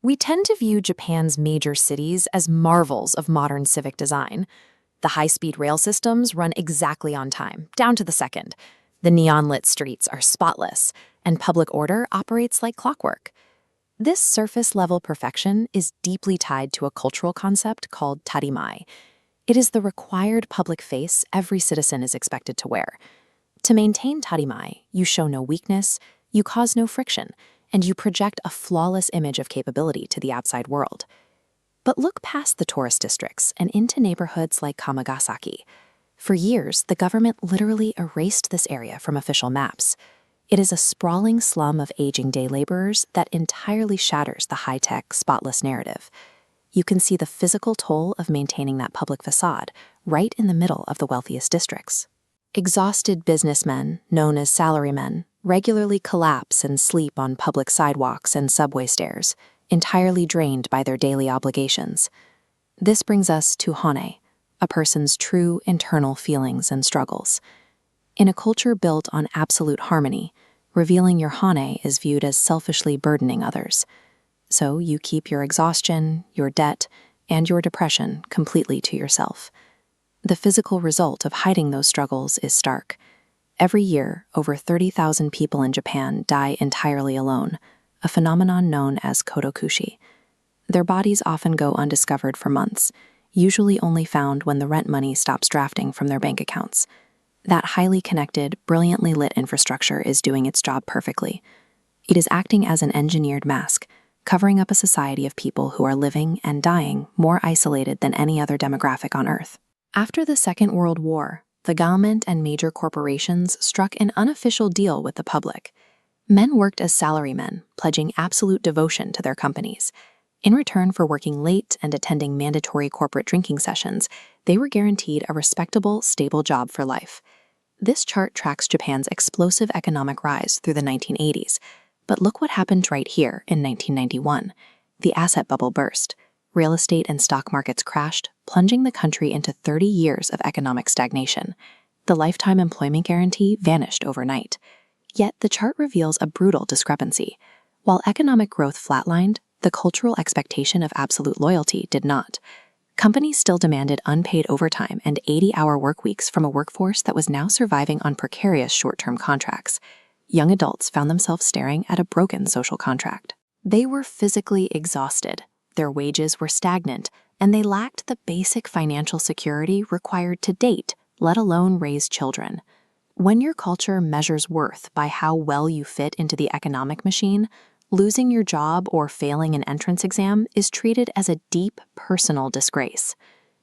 We tend to view Japan's major cities as marvels of modern civic design. The high-speed rail systems run exactly on time, down to the second. The neon-lit streets are spotless, and public order operates like clockwork. This surface-level perfection is deeply tied to a cultural concept called tarimai. It is the required public face every citizen is expected to wear. To maintain tarimai, you show no weakness, you cause no friction, and you project a flawless image of capability to the outside world. But look past the tourist districts and into neighborhoods like Kamagasaki. For years, the government literally erased this area from official maps. It is a sprawling slum of aging day laborers that entirely shatters the high-tech, spotless narrative. You can see the physical toll of maintaining that public facade right in the middle of the wealthiest districts. Exhausted businessmen, known as salarymen, regularly collapse and sleep on public sidewalks and subway stairs, entirely drained by their daily obligations. This brings us to hane, a person's true internal feelings and struggles. In a culture built on absolute harmony, revealing your hane is viewed as selfishly burdening others. So you keep your exhaustion, your debt, and your depression completely to yourself. The physical result of hiding those struggles is stark. Every year, over 30,000 people in Japan die entirely alone, a phenomenon known as Kodokushi. Their bodies often go undiscovered for months, usually only found when the rent money stops drafting from their bank accounts. That highly connected, brilliantly lit infrastructure is doing its job perfectly. It is acting as an engineered mask, covering up a society of people who are living and dying more isolated than any other demographic on Earth. After the Second World War, the government and major corporations struck an unofficial deal with the public. Men worked as salarymen, pledging absolute devotion to their companies. In return for working late and attending mandatory corporate drinking sessions, they were guaranteed a respectable, stable job for life. This chart tracks Japan's explosive economic rise through the 1980s. But look what happened right here in 1991. The asset bubble burst. Real estate and stock markets crashed, plunging the country into 30 years of economic stagnation. The lifetime employment guarantee vanished overnight. Yet the chart reveals a brutal discrepancy. While economic growth flatlined, the cultural expectation of absolute loyalty did not. Companies still demanded unpaid overtime and 80-hour work weeks from a workforce that was now surviving on precarious short-term contracts. Young adults found themselves staring at a broken social contract. They were physically exhausted. Their wages were stagnant, and they lacked the basic financial security required to date, let alone raise children. When your culture measures worth by how well you fit into the economic machine, losing your job or failing an entrance exam is treated as a deep personal disgrace.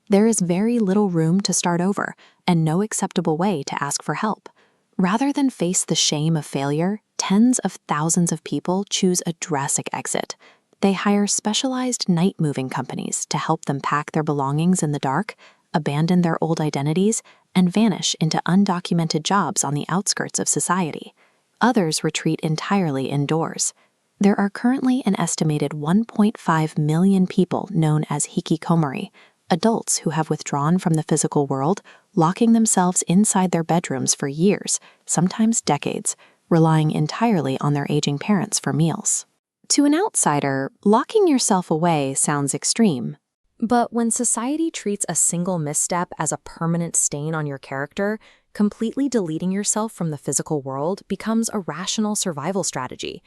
There is very little room to start over, and no acceptable way to ask for help. Rather than face the shame of failure, tens of thousands of people choose a drastic exit. They hire specialized night-moving companies to help them pack their belongings in the dark, abandon their old identities, and vanish into undocumented jobs on the outskirts of society. Others retreat entirely indoors. There are currently an estimated 1.5 million people known as Hikikomori, adults who have withdrawn from the physical world, locking themselves inside their bedrooms for years, sometimes decades, relying entirely on their aging parents for meals. To an outsider, locking yourself away sounds extreme. But when society treats a single misstep as a permanent stain on your character, completely deleting yourself from the physical world becomes a rational survival strategy.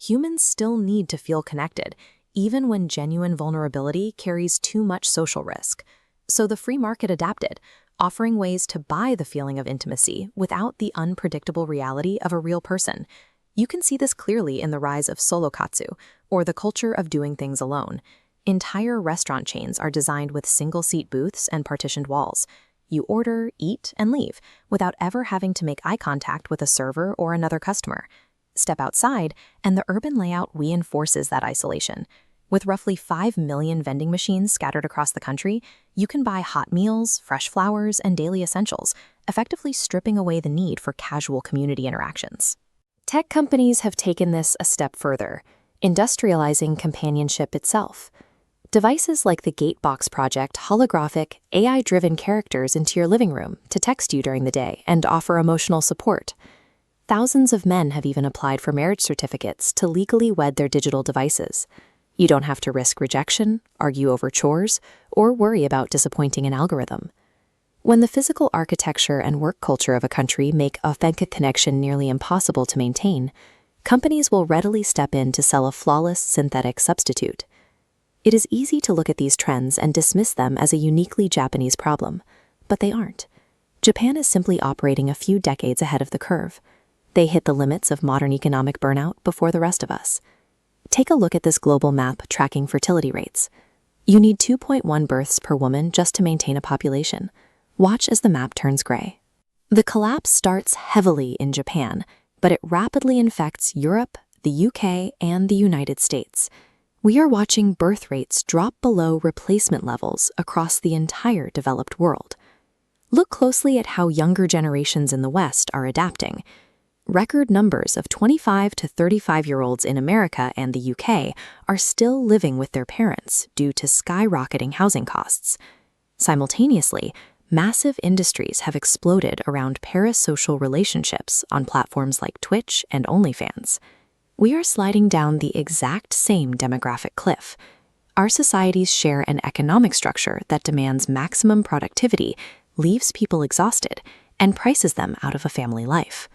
Humans still need to feel connected, even when genuine vulnerability carries too much social risk. So the free market adapted, offering ways to buy the feeling of intimacy without the unpredictable reality of a real person. You can see this clearly in the rise of solokatsu, or the culture of doing things alone. Entire restaurant chains are designed with single-seat booths and partitioned walls. You order, eat, and leave without ever having to make eye contact with a server or another customer. Step outside, and the urban layout reinforces that isolation. With roughly 5 million vending machines scattered across the country, you can buy hot meals, fresh flowers, and daily essentials, effectively stripping away the need for casual community interactions. Tech companies have taken this a step further, industrializing companionship itself. Devices like the Gatebox project holographic, AI-driven characters into your living room to text you during the day and offer emotional support. Thousands of men have even applied for marriage certificates to legally wed their digital devices. You don't have to risk rejection, argue over chores, or worry about disappointing an algorithm. When the physical architecture and work culture of a country make authentic connection nearly impossible to maintain, companies will readily step in to sell a flawless synthetic substitute. It is easy to look at these trends and dismiss them as a uniquely Japanese problem, but they aren't. Japan is simply operating a few decades ahead of the curve. They hit the limits of modern economic burnout before the rest of us. Take a look at this global map tracking fertility rates. You need 2.1 births per woman just to maintain a population. Watch as the map turns gray. The collapse starts heavily in Japan, but it rapidly infects Europe, the UK, and the United States. We are watching birth rates drop below replacement levels across the entire developed world. Look closely at how younger generations in the West are adapting. Record numbers of 25 to 35-year-olds in America and the UK are still living with their parents due to skyrocketing housing costs. Simultaneously, massive industries have exploded around parasocial relationships on platforms like Twitch and OnlyFans. We are sliding down the exact same demographic cliff. Our societies share an economic structure that demands maximum productivity, leaves people exhausted, and prices them out of a family life.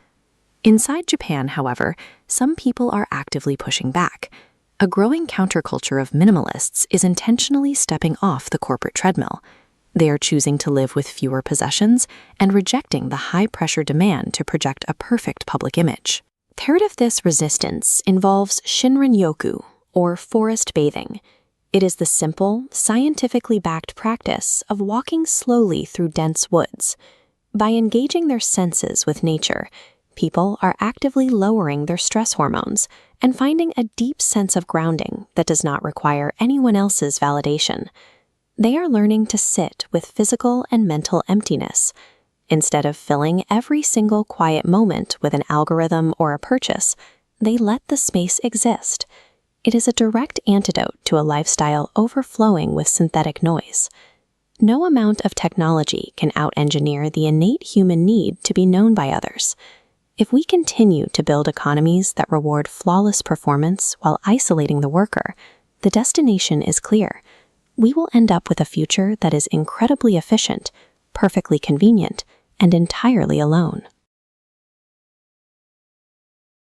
Inside Japan, however, some people are actively pushing back. A growing counterculture of minimalists is intentionally stepping off the corporate treadmill. They are choosing to live with fewer possessions and rejecting the high-pressure demand to project a perfect public image. Part of this resistance involves Shinrin-yoku, or forest bathing. It is the simple, scientifically backed practice of walking slowly through dense woods. By engaging their senses with nature, people are actively lowering their stress hormones and finding a deep sense of grounding that does not require anyone else's validation. They are learning to sit with physical and mental emptiness. Instead of filling every single quiet moment with an algorithm or a purchase, they let the space exist. It is a direct antidote to a lifestyle overflowing with synthetic noise. No amount of technology can out-engineer the innate human need to be known by others. If we continue to build economies that reward flawless performance while isolating the worker, the destination is clear. We will end up with a future that is incredibly efficient, perfectly convenient, and entirely alone.